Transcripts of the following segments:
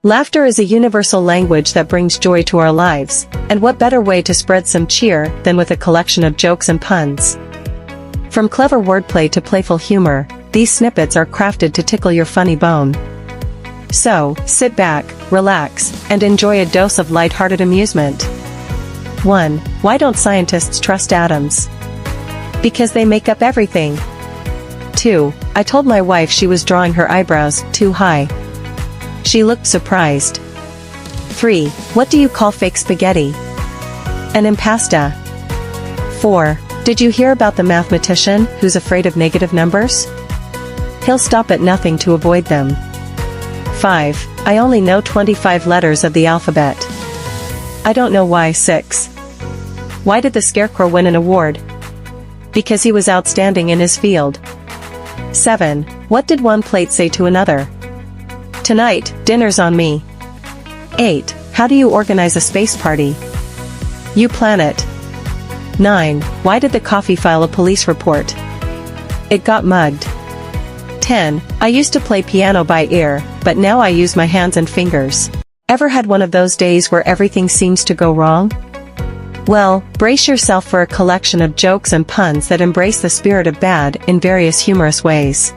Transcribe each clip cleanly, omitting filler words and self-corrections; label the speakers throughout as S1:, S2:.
S1: Laughter is a universal language that brings joy to our lives, and what better way to spread some cheer than with a collection of jokes and puns. From clever wordplay to playful humor, these snippets are crafted to tickle your funny bone. So, sit back, relax, and enjoy a dose of light-hearted amusement. 1. Why don't scientists trust atoms? Because they make up everything. 2. I told my wife she was drawing her eyebrows too high. She looked surprised. 3. What do you call fake spaghetti? An impasta. 4. Did you hear about the mathematician who's afraid of negative numbers? He'll stop at nothing to avoid them. 5. I only know 25 letters of the alphabet. I don't know why. 6. Why did the scarecrow win an award? Because he was outstanding in his field. 7. What did one plate say to another? Tonight, dinner's on me. 8. How do you organize a space party? You plan it. 9. Why did the coffee file a police report? It got mugged. 10. I used to play piano by ear, but now I use my hands and fingers. Ever had one of those days where everything seems to go wrong? Well, brace yourself for a collection of jokes and puns that embrace the spirit of bad in various humorous ways.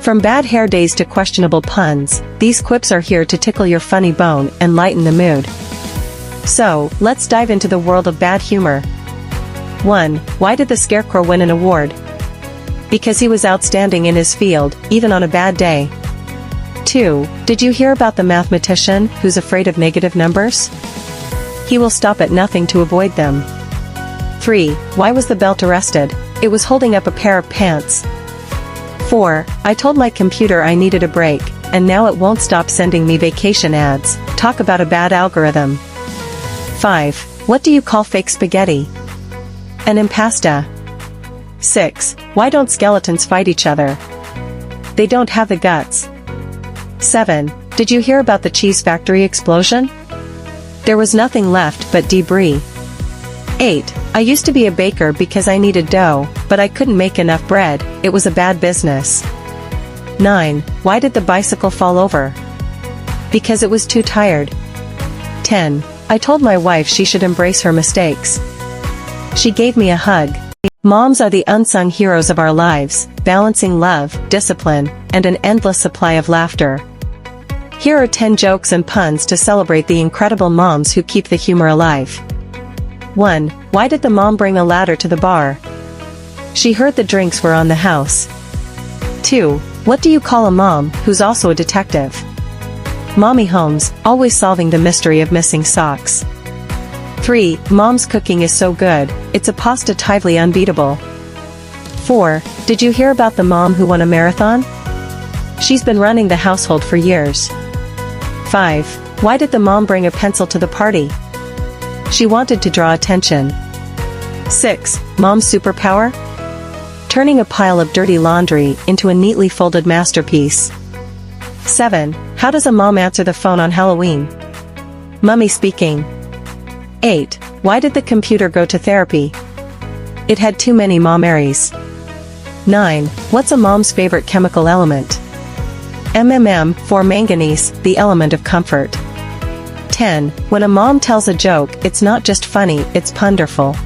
S1: From bad hair days to questionable puns, these quips are here to tickle your funny bone and lighten the mood. So, let's dive into the world of bad humor. 1. Why did the scarecrow win an award? Because he was outstanding in his field, even on a bad day. 2. Did you hear about the mathematician who's afraid of negative numbers? He will stop at nothing to avoid them. 3. Why was the belt arrested? It was holding up a pair of pants. 4. I told my computer I needed a break, and now it won't stop sending me vacation ads. Talk about a bad algorithm. 5. What do you call fake spaghetti? An impasta. 6. Why don't skeletons fight each other? They don't have the guts. 7. Did you hear about the cheese factory explosion? There was nothing left but debris. 8. I used to be a baker because I needed dough, but I couldn't make enough bread. It was a bad business. 9. Why did the bicycle fall over? Because it was too tired. 10. I told my wife she should embrace her mistakes. She gave me a hug. Moms are the unsung heroes of our lives, balancing love, discipline, and an endless supply of laughter. Here are 10 jokes and puns to celebrate the incredible moms who keep the humor alive. 1. Why did the mom bring a ladder to the bar? She heard the drinks were on the house. 2. What do you call a mom who's also a detective? Mommy Holmes, always solving the mystery of missing socks. 3. Mom's cooking is so good, it's a positively unbeatable. 4. Did you hear about the mom who won a marathon? She's been running the household for years. 5. Why did the mom bring a pencil to the party? She wanted to draw attention. 6. Mom's superpower? Turning a pile of dirty laundry into a neatly folded masterpiece. 7. How does a mom answer the phone on Halloween? Mummy speaking. 8. Why did the computer go to therapy? It had too many mommaries. 9. What's a mom's favorite chemical element? MMM, for manganese, the element of comfort. 10. When a mom tells a joke, it's not just funny, it's punderful.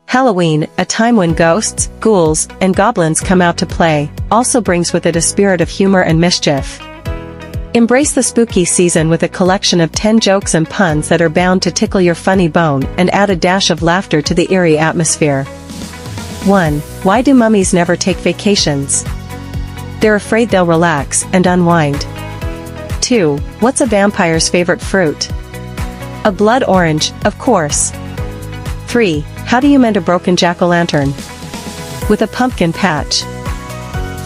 S1: Halloween, a time when ghosts, ghouls, and goblins come out to play, also brings with it a spirit of humor and mischief. Embrace the spooky season with a collection of 10 jokes and puns that are bound to tickle your funny bone and add a dash of laughter to the eerie atmosphere. 1. Why do mummies never take vacations? They're afraid they'll relax and unwind. 2. What's a vampire's favorite fruit? A blood orange, of course. 3. How do you mend a broken jack-o'-lantern? With a pumpkin patch.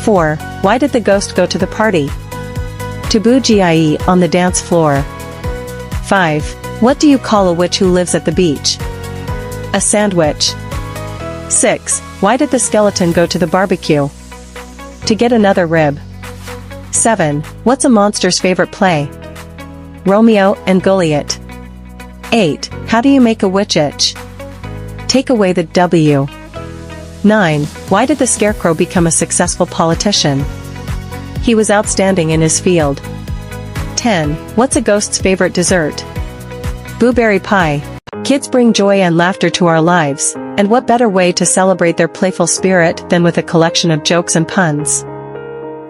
S1: 4. Why did the ghost go to the party? To boogie on the dance floor. 5. What do you call a witch who lives at the beach? A sandwich. 6. Why did the skeleton go to the barbecue? To get another rib. 7. What's a monster's favorite play? Romeo and Juliet. 8. How do you make a witch itch? Take away the W. 9. Why did the scarecrow become a successful politician? He was outstanding in his field. 10. What's a ghost's favorite dessert? Blueberry pie. Kids bring joy and laughter to our lives, and what better way to celebrate their playful spirit than with a collection of jokes and puns?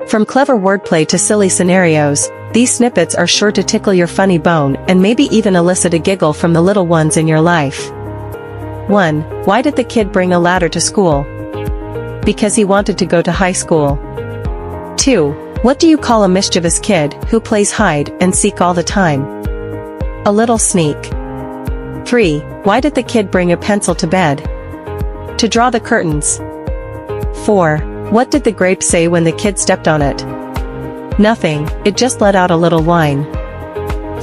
S1: From clever wordplay to silly scenarios, these snippets are sure to tickle your funny bone and maybe even elicit a giggle from the little ones in your life. 1. Why did the kid bring a ladder to school? Because he wanted to go to high school. 2. What do you call a mischievous kid who plays hide and seek all the time? A little sneak. 3. Why did the kid bring a pencil to bed? To draw the curtains. 4. What did the grape say when the kid stepped on it? Nothing, it just let out a little whine.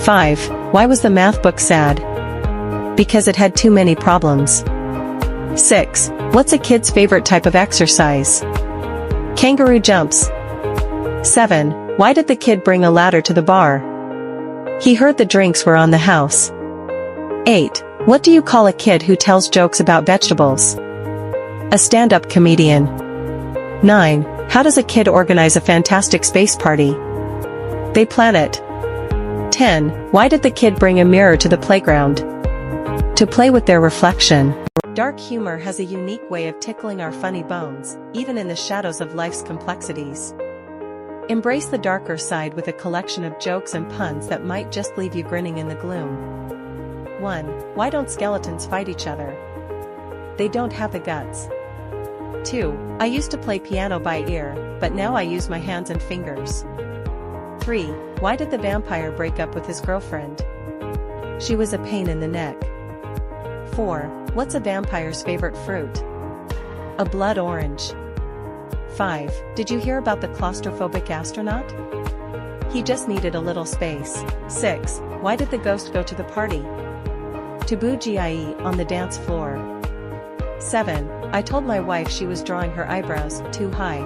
S1: 5. Why was the math book sad? Because it had too many problems. 6. What's a kid's favorite type of exercise? Kangaroo jumps. 7. Why did the kid bring a ladder to the bar? He heard the drinks were on the house. 8. What do you call a kid who tells jokes about vegetables? A stand-up comedian. 9. How does a kid organize a fantastic space party? They plan it. 10. Why did the kid bring a mirror to the playground? To play with their reflection. Dark humor has a unique way of tickling our funny bones, even in the shadows of life's complexities. Embrace the darker side with a collection of jokes and puns that might just leave you grinning in the gloom. 1. Why don't skeletons fight each other? They don't have the guts. 2. I used to play piano by ear, but now I use my hands and fingers. 3. Why did the vampire break up with his girlfriend? She was a pain in the neck. 4. What's a vampire's favorite fruit? A blood orange. 5. Did you hear about the claustrophobic astronaut? He just needed a little space. 6. Why did the ghost go to the party? To boogie on the dance floor. 7. I told my wife she was drawing her eyebrows too high.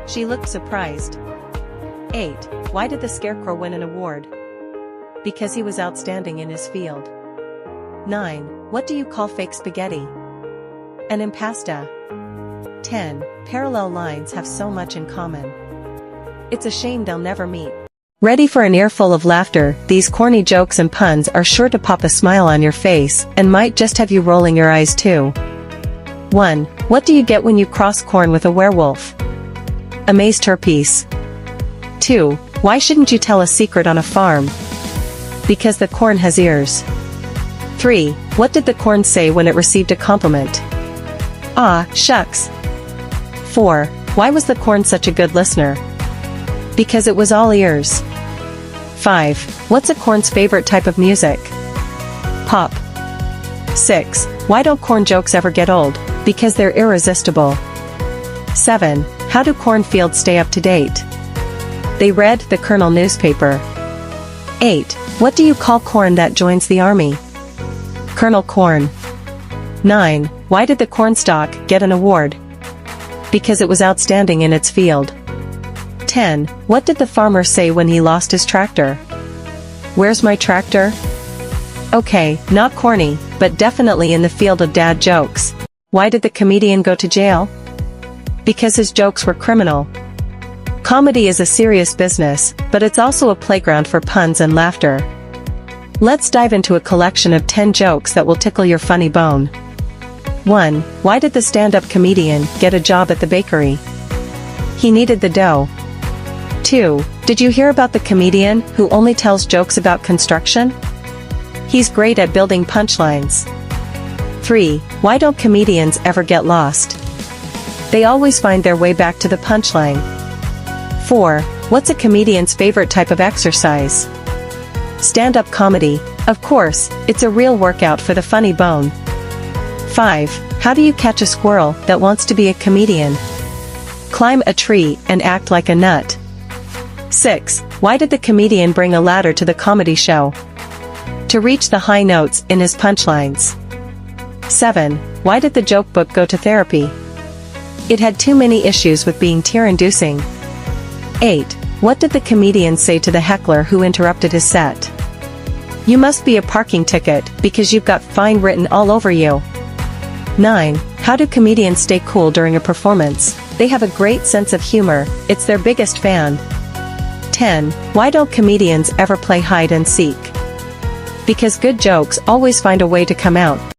S1: She looked surprised. 8. Why did the scarecrow win an award? Because he was outstanding in his field. 9. What do you call fake spaghetti? An impasta. 10. Parallel lines have so much in common. It's a shame they'll never meet. Ready for an earful of laughter, these corny jokes and puns are sure to pop a smile on your face and might just have you rolling your eyes too. 1. What do you get when you cross corn with a werewolf? A maze turpiece. 2. Why shouldn't you tell a secret on a farm? Because the corn has ears. 3. What did the corn say when it received a compliment? Ah, shucks. 4. Why was the corn such a good listener? Because it was all ears. 5. What's a corn's favorite type of music? Pop. 6. Why don't corn jokes ever get old? Because they're irresistible. 7. How do cornfields stay up to date? They read the Kernel newspaper. 8. What do you call corn that joins the army? Colonel Corn. 9. Why did the cornstalk get an award? Because it was outstanding in its field. 10. What did the farmer say when he lost his tractor? Where's my tractor? Okay, not corny, but definitely in the field of dad jokes. Why did the comedian go to jail? Because his jokes were criminal. Comedy is a serious business, but it's also a playground for puns and laughter. Let's dive into a collection of 10 jokes that will tickle your funny bone. 1. Why did the stand-up comedian get a job at the bakery? He needed the dough. 2. Did you hear about the comedian who only tells jokes about construction? He's great at building punchlines. 3. Why don't comedians ever get lost? They always find their way back to the punchline. 4. What's a comedian's favorite type of exercise? Stand-up comedy. Of course, it's a real workout for the funny bone. 5. How do you catch a squirrel that wants to be a comedian? Climb a tree and act like a nut. 6. Why did the comedian bring a ladder to the comedy show? To reach the high notes in his punchlines. 7. Why did the joke book go to therapy? It had too many issues with being tear-inducing. 8. What did the comedian say to the heckler who interrupted his set? You must be a parking ticket, because you've got fine written all over you. 9. How do comedians stay cool during a performance? They have a great sense of humor, it's their biggest fan. 10. Why don't comedians ever play hide and seek? Because good jokes always find a way to come out,